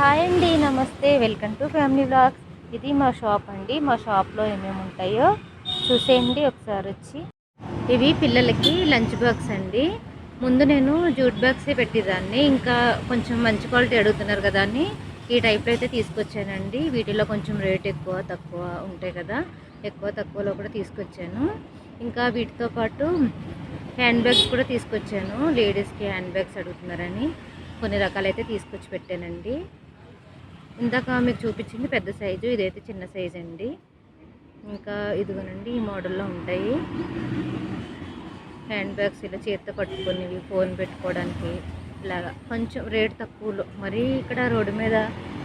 Hi అండి, నమస్తే. Welcome to family vlogs. ఇది మా షాప్ అండి. మా షాప్లో ఏమేమి ఉంటాయో చూసేయండి ఒకసారి వచ్చి. ఇవి పిల్లలకి లంచ్ బాక్స్ అండి. ముందు నేను జూట్ బ్యాగ్సే పెట్టేదాన్ని, ఇంకా కొంచెం మంచి క్వాలిటీ అడుగుతున్నారు కదా అని ఈ టైప్లో అయితే తీసుకొచ్చానండి. వీటిలో కొంచెం రేట్ ఎక్కువ తక్కువ ఉంటాయి కదా, ఎక్కువ తక్కువలో కూడా తీసుకొచ్చాను. ఇంకా వీటితో పాటు హ్యాండ్ బ్యాగ్స్ కూడా తీసుకొచ్చాను. లేడీస్కి హ్యాండ్ బ్యాగ్స్ అడుగుతున్నారని కొన్ని రకాలైతే తీసుకొచ్చి పెట్టానండి. ఇందాక మీకు చూపించింది పెద్ద సైజు, ఇదైతే చిన్న సైజు అండి. ఇంకా ఇదిగోనండి ఈ మోడల్లో ఉంటాయి హ్యాండ్ బ్యాగ్స్. ఇలా చేతితో పట్టుకొని ఫోన్ పెట్టుకోవడానికి ఇలాగా కొంచెం రేట్ తక్కువలో. మరీ ఇక్కడ రోడ్డు మీద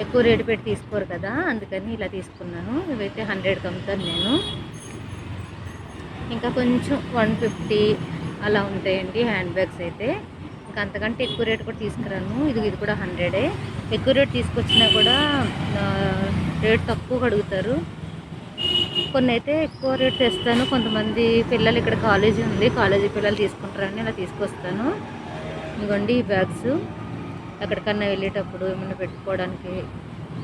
ఎక్కువ రేటు పెట్టి తీసుకోరు కదా, అందుకని ఇలా తీసుకున్నాను. ఇవైతే 100కి అమ్ముతాను నేను. ఇంకా కొంచెం 150 అలా ఉంటాయండి హ్యాండ్ బ్యాగ్స్ అయితే. ఇంకా అంతకంటే ఎక్కువ రేటు కూడా తీసుకురాను. ఇది కూడా 100. ఎక్కువ రేటు తీసుకొచ్చినా కూడా రేట్ తక్కువ అడుగుతారు. కొన్ని అయితే ఎక్కువ రేట్ తెస్తాను. కొంతమంది పిల్లలు ఇక్కడ కాలేజీ ఉంది, కాలేజీ పిల్లలు తీసుకుంటారని అలా తీసుకొస్తాను. ఇదిగోండి ఈ బ్యాగ్స్ ఎక్కడికన్నా వెళ్ళేటప్పుడు ఏమైనా పెట్టుకోవడానికి.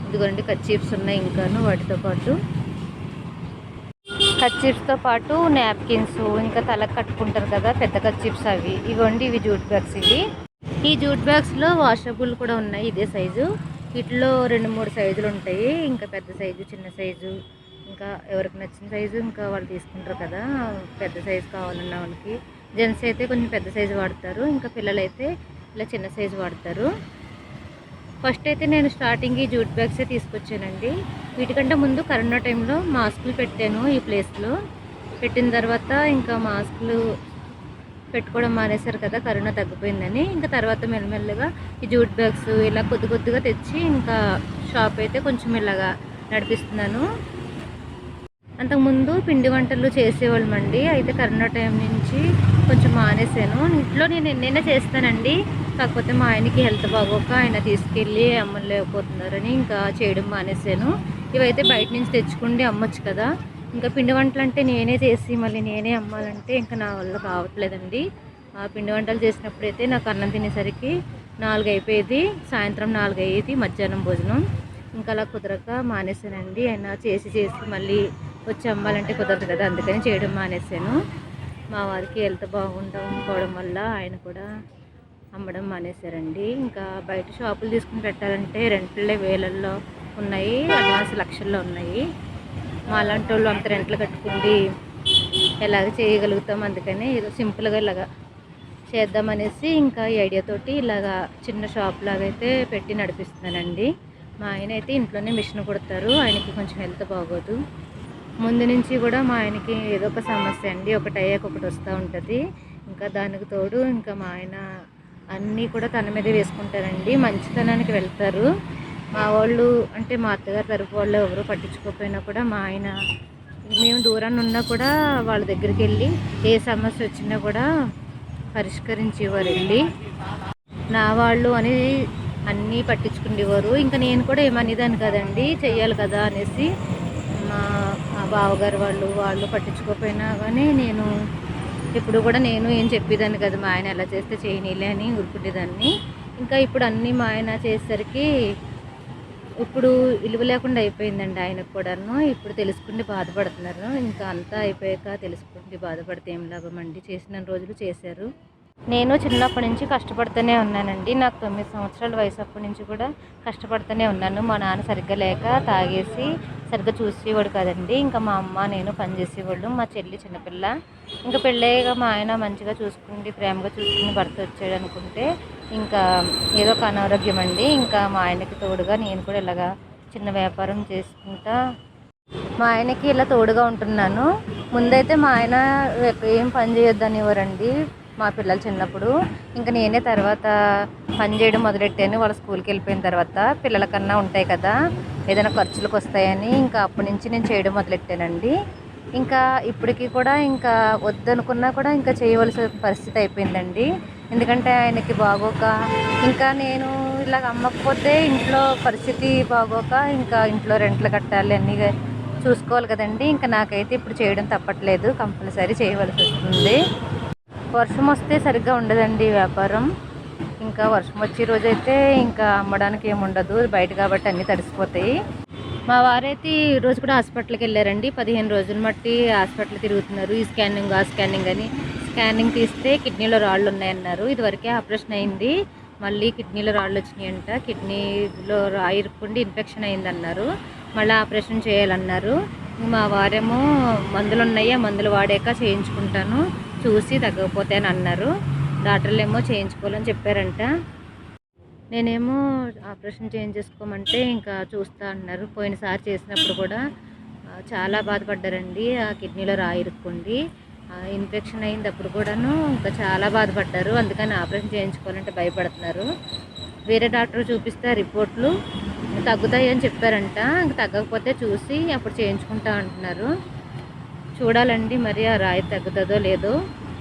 ఇదిగోండి కర్చీఫ్స్ ఉన్నాయి ఇంకాను. వాటితో పాటు కర్చీఫ్స్తో పాటు నాప్కిన్స్, ఇంకా తలకు కట్టుకుంటారు కదా పెద్ద కర్చీఫ్స్, అవి. ఇవ్వండి ఇవి జూట్ బ్యాగ్స్. ఈ జూట్ బ్యాగ్స్లో వాషబుల్ కూడా ఉన్నాయి, ఇదే సైజు. వీటిలో 2-3 సైజులు ఉంటాయి. ఇంకా పెద్ద సైజు, చిన్న సైజు, ఇంకా ఎవరికి నచ్చిన సైజు ఇంకా వాళ్ళు తీసుకుంటారు కదా. పెద్ద సైజు కావాలన్న వాళ్ళకి. జెంట్స్ అయితే కొంచెం పెద్ద సైజు వాడతారు, ఇంకా పిల్లలైతే ఇలా చిన్న సైజు వాడతారు. ఫస్ట్ అయితే నేను స్టార్టింగ్ ఈ జూట్ బ్యాగ్సే తీసుకొచ్చానండి. వీటికంటే ముందు కరోనా టైంలో మాస్కులు పెట్టాను ఈ ప్లేస్లో. పెట్టిన తర్వాత ఇంకా మాస్కులు పెట్టుకోవడం మానేశారు కదా కరోనా తగ్గిపోయిందని. ఇంకా తర్వాత మెల్లమెల్లగా ఈ జూట్ బ్యాగ్స్ ఇలా కొద్ది కొద్దిగా తెచ్చి ఇంకా షాప్ అయితే కొంచెం ఇలాగా నడిపిస్తున్నాను. అంతకుముందు పిండి వంటలు చేసేవాళ్ళమండి. అయితే కరోనా టైం నుంచి కొంచెం మానేశాను. ఇంట్లో నేను ఎన్నైనా చేస్తానండి, కాకపోతే మా ఆయనకి హెల్త్ బాగోక ఆయన తీసుకెళ్ళి అమ్మలేకపోతున్నారని ఇంకా చేయడం మానేశాను. ఇవైతే బయట నుంచి తెచ్చుకుంటే అమ్మొచ్చు కదా. ఇంకా పిండి వంటలు అంటే నేనే చేసి మళ్ళీ నేనే అమ్మాలంటే ఇంకా నా వల్ల కావట్లేదండి. ఆ పిండి వంటలు చేసినప్పుడైతే నాకు అన్నం తినేసరికి 4 అయిపోయేది, సాయంత్రం 4 అయ్యేది మధ్యాహ్నం భోజనం. ఇంకా అలా కుదరక మానేశానండి. ఆయన చేసి మళ్ళీ వచ్చి అమ్మాలంటే కుదరదు కదా, అందుకని చేయడం మానేశాను. మా వారికి హెల్త్ బాగుండకపోవడం వల్ల ఆయన కూడా అమ్మడం మానేశారండి. ఇంకా బయట షాపులు తీసుకుని పెట్టాలంటే రెంట్లే వేలల్లో ఉన్నాయి, అడ్వాన్స్ లక్షల్లో ఉన్నాయి. మా అలాంటి వాళ్ళు అంత రెంట్లు కట్టుకుండి ఎలాగ చేయగలుగుతాం, అందుకని ఏదో సింపుల్గా ఇలాగా చేద్దామనేసి ఇంకా ఈ ఐడియాతోటి ఇలాగా చిన్న షాప్ లాగా అయితే పెట్టి నడిపిస్తున్నానండి. మా ఆయన అయితే ఇంట్లోనే మిషన్ కుడతారు, ఆయనకి కొంచెం హెల్త్ బాగోదు. ముందు నుంచి కూడా మా ఆయనకి ఏదో ఒక సమస్య అండి, ఒకటి అయ్యాక ఒకటి వస్తూ ఉంటుంది. ఇంకా దానికి తోడు ఇంకా మా ఆయన అన్నీ కూడా తన మీదే వేసుకుంటారండి. మంచితనానికి వెళ్తారు. మా వాళ్ళు అంటే మా అత్తగారు తరపు వాళ్ళు ఎవరు పట్టించుకోకపోయినా కూడా మా ఆయన, మేము దూరాన్ని ఉన్నా కూడా వాళ్ళ దగ్గరికి వెళ్ళి ఏ సమస్య వచ్చినా కూడా పరిష్కరించేవారు వెళ్ళి. నా వాళ్ళు అని అన్నీ పట్టించుకునేవారు. ఇంకా నేను కూడా ఏమనేదాన్ని కదండి, చెయ్యాలి కదా అనేసి. మా బావగారు వాళ్ళు పట్టించుకోకపోయినా కానీ నేను ఇప్పుడు కూడా నేను ఏం చెప్పేదాన్ని కదా, మా ఆయన ఎలా చేస్తే చేయనీలే అని ఊరుకునేదాన్ని. ఇంకా ఇప్పుడు అన్నీ మా ఆయన చేసేసరికి ఇప్పుడు విలువ లేకుండా అయిపోయిందండి ఆయనకు కూడాను. ఇప్పుడు తెలుసుకుంటే బాధపడుతున్నారు. ఇంకా అంతా అయిపోయాక తెలుసుకుంటే బాధపడితే ఏం లాభం అండి, చేసిన రోజులు చేశారు. నేను చిన్నప్పటి నుంచి కష్టపడుతూనే ఉన్నానండి. నాకు 9 సంవత్సరాల వయసు అప్పటి నుంచి కూడా కష్టపడుతూనే ఉన్నాను. మా నాన్న సరిగ్గా లేక తాగేసి సరిగ్గా చూసేవాడు కదండి. ఇంకా మా అమ్మ నేను పనిచేసేవాళ్ళు, మా చెల్లి చిన్నపిల్ల. ఇంకా పెళ్ళయ్యాక మా ఆయన మంచిగా చూసుకుండి ప్రేమగా చూసుకుని భర్త వచ్చాడు అనుకుంటే ఇంకా ఏదో ఒక అనారోగ్యం అండి. ఇంకా మా ఆయనకి తోడుగా నేను కూడా ఇలాగా చిన్న వ్యాపారం చేసుకుంటా మా ఆయనకి ఇలా తోడుగా ఉంటున్నాను. ముందైతే మా ఆయన ఏం పని చేయొద్దనేవారండి మా పిల్లలు చిన్నప్పుడు. ఇంకా నేనే తర్వాత పని చేయడం మొదలెట్టాను. వాళ్ళ స్కూల్కి వెళ్ళిపోయిన తర్వాత పిల్లల కన్నా ఉంటాయి కదా, ఏదైనా ఖర్చులకు వస్తాయని ఇంకా అప్పటి నుంచి నేను చేయడం మొదలెట్టానండి. ఇంకా ఇప్పటికీ కూడా ఇంకా వద్దనుకున్నా కూడా ఇంకా చేయవలసిన పరిస్థితి అయిపోయిందండి. ఎందుకంటే ఆయనకి బాగోక ఇంకా నేను ఇలాగ అమ్మకపోతే ఇంట్లో పరిస్థితి బాగోక ఇంకా ఇంట్లో రెంట్లు కట్టాలి, అన్నీ చూసుకోవాలి కదండి. ఇంకా నాకైతే ఇప్పుడు చేయడం తప్పట్లేదు, కంపల్సరీ చేయవలసి వస్తుంది. వర్షం వస్తే సరిగ్గా ఉండదండి వ్యాపారం. ఇంకా వర్షం వచ్చే రోజైతే ఇంకా అమ్మడానికి ఏముండదు, బయట కాబట్టి అన్నీ తడిసిపోతాయి. మా వారైతే ఈ రోజు కూడా హాస్పిటల్కి వెళ్ళారండి. 15 రోజులు మట్టి హాస్పిటల్ తిరుగుతున్నారు. ఈ స్కానింగ్ ఆ స్కానింగ్ అని. స్కానింగ్ తీస్తే కిడ్నీలో రాళ్ళు ఉన్నాయన్నారు. ఇదివరకే ఆపరేషన్ అయింది, మళ్ళీ కిడ్నీలో రాళ్ళు వచ్చినాయంట. కిడ్నీలో రాయి ఇరుక్కుండి ఇన్ఫెక్షన్ అయిందన్నారు. మళ్ళీ ఆపరేషన్ చేయాలన్నారు. మా వారేమో మందులు ఉన్నాయి, ఆ మందులు వాడాక చేయించుకుంటాను, చూసి తగ్గకపోతే అని అన్నారు. డాక్టర్లు ఏమో చేయించుకోవాలని చెప్పారంట. నేనేమో ఆపరేషన్ చేయించేసుకోమంటే ఇంకా చూస్తా అన్నారు. పోయినసారి చేసినప్పుడు కూడా చాలా బాధపడ్డారండి. ఆ కిడ్నీలో రాయి ఇరుక్కుంది, ఇన్ఫెక్షన్ అయింది. అప్పుడు కూడాను ఇంకా చాలా బాధపడ్డారు. అందుకని ఆపరేషన్ చేయించుకోవాలంటే భయపడుతున్నారు. వేరే డాక్టర్ చూపిస్తే రిపోర్ట్లు తగ్గుతాయి అని చెప్పారంట. ఇంక తగ్గకపోతే చూసి అప్పుడు చేయించుకుంటా అంటున్నారు. చూడాలండి మరి ఆ రాయి తగ్గుతుందో లేదో.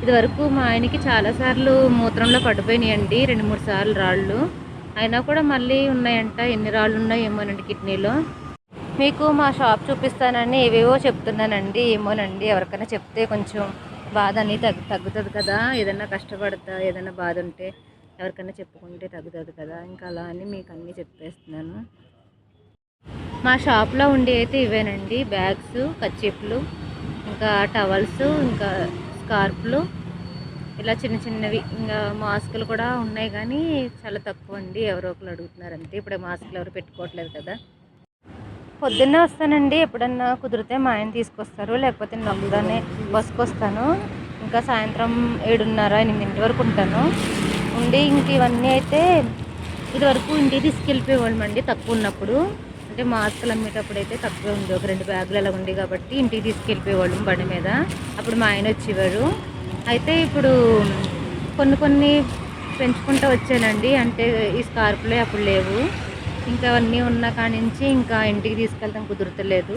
ఇదివరకు మా ఆయనకి చాలాసార్లు మూత్రంలో పడిపోయినాయండి, 2-3 సార్లు రాళ్ళు. అయినా కూడా మళ్ళీ ఉన్నాయంట. ఎన్ని రాళ్ళు ఉన్నాయో ఏమోనండి కిడ్నీలో. మీకు మా షాప్ చూపిస్తానని ఏవేవో చెప్తున్నానండి. ఏమోనండి, ఎవరికైనా చెప్తే కొంచెం బాధ అని తగ్గుతుంది కదా. ఏదైనా కష్టపడతా, ఏదైనా బాధ ఉంటే ఎవరికైనా చెప్పుకుంటే తగ్గుతుంది కదా. ఇంకా అలా అని మీకు అన్నీ చెప్పేస్తున్నాను. మా షాప్లో ఉండి అయితే ఇవేనండి, బ్యాగ్స్, కర్చీఫ్లు, ఇంకా టవల్స్, ఇంకా స్కార్ఫ్లు, ఇలా చిన్న చిన్నవి. ఇంకా మాస్కులు కూడా ఉన్నాయి కానీ చాలా తక్కువ అండి. ఎవరో ఒకరు అడుగుతున్నారు అంతే. ఇప్పుడు మాస్కులు ఎవరు పెట్టుకోవట్లేదు కదా. పొద్దున్నే వస్తానండి, ఎప్పుడన్నా కుదిరితే మా ఆయన తీసుకొస్తారు, లేకపోతే నేను ఒక్కదాన్నే బస్కి వస్తాను. ఇంకా సాయంత్రం 7:30-8 వరకు ఉంటాను. ఉండి ఇంక ఇవన్నీ అయితే ఇదివరకు ఇంటికి తీసుకెళ్ళిపోయేవాళ్ళమండి తక్కువ ఉన్నప్పుడు. అంటే మాస్కులు అమ్మేటప్పుడు అయితే తక్కువే ఉంది, ఒక 2 బ్యాగులు అలా ఉంది కాబట్టి ఇంటికి తీసుకెళ్ళిపోయేవాళ్ళం బండి మీద. అప్పుడు మా ఆయన వచ్చేవారు. అయితే ఇప్పుడు కొన్ని పెంచుకుంటూ వచ్చానండి. అంటే ఈ స్కార్ఫ్లే అప్పుడు లేవు, ఇంకా అవన్నీ ఉన్న కాడి నుంచి ఇంకా ఇంటికి తీసుకెళ్తాం కుదురతలేదు.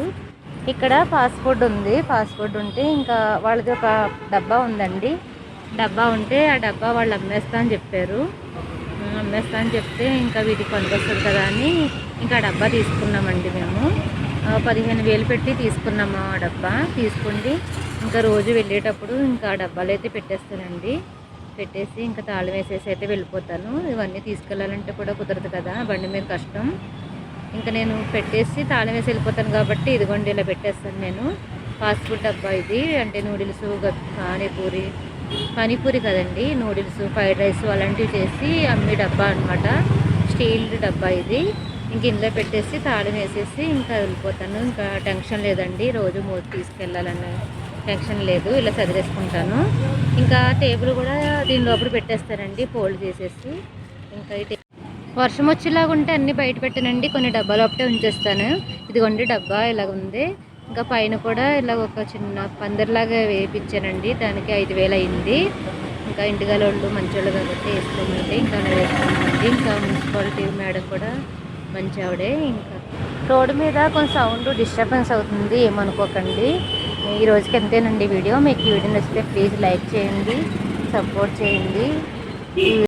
ఇక్కడ ఫాస్ట్ ఫుడ్ ఉంది. ఫాస్ట్ ఫుడ్ ఉంటే ఇంకా వాళ్ళది ఒక డబ్బా ఉందండి. డబ్బా ఉంటే ఆ డబ్బా వాళ్ళు అమ్మేస్తా అని చెప్పారు. అమ్మేస్తా అని చెప్తే ఇంకా వీటికి పనికొస్తుంది కదా అని ఇంకా డబ్బా తీసుకున్నామండి. మేము 15,000 పెట్టి తీసుకున్నాము ఆ డబ్బా. తీసుకుండి ఇంకా రోజు వెళ్ళేటప్పుడు ఇంకా డబ్బాలు అయితే పెట్టేస్తానండి. పెట్టేసి ఇంకా తాళం వేసేసి అయితే వెళ్ళిపోతాను. ఇవన్నీ తీసుకెళ్ళాలంటే కూడా కుదరదు కదా, బండి మీద కష్టం. ఇంకా నేను పెట్టేసి తాళం వేసి వెళ్ళిపోతాను కాబట్టి ఇదిగోండి ఇలా పెట్టేస్తాను నేను. ఫాస్ట్ ఫుడ్ డబ్బా ఇది. అంటే నూడిల్స్, పానీపూరి కదండి, నూడిల్స్, ఫ్రైడ్ రైస్ అలాంటివి చేసి అమ్మే డబ్బా అనమాట. స్టీల్ డబ్బా ఇది. ఇంక ఇందులో పెట్టేసి తాళం వేసేసి ఇంకా వెళ్ళిపోతాను. ఇంకా టెన్షన్ లేదండి, రోజు తీసుకెళ్ళాలనే టెన్షన్ లేదు. ఇలా చదివేసుకుంటాను. ఇంకా టేబుల్ కూడా దీని లోపల పెట్టేస్తానండి, ఫోల్డ్ చేసేసి. ఇంకా అయితే వర్షం వచ్చేలాగా ఉంటే అన్నీ బయట పెట్టానండి, కొన్ని డబ్బా లోపటే ఉంచేస్తాను. ఇదిగోండి డబ్బా ఇలాగ ఉంది. ఇంకా పైన కూడా ఇలా ఒక చిన్న పందిరిలాగా వేయించానండి, దానికి 5,000 అయింది. ఇంకా ఇంటిగలోళ్ళు మంచోళ్ళు కాబట్టి వేసుకోమంటే ఇంకా అలా వేసుకోమండి. ఇంకా మున్సిపాలిటీ మేడం కూడా మంచి ఆవిడే. ఇంకా రోడ్డు మీద కొంచెం సౌండ్ డిస్టర్బెన్స్ అవుతుంది, ఏమనుకోకండి. ఈ రోజుకి ఎంతేనండి వీడియో. మీకు ఈ వీడియో నచ్చితే ప్లీజ్ లైక్ చేయండి, సపోర్ట్ చేయండి.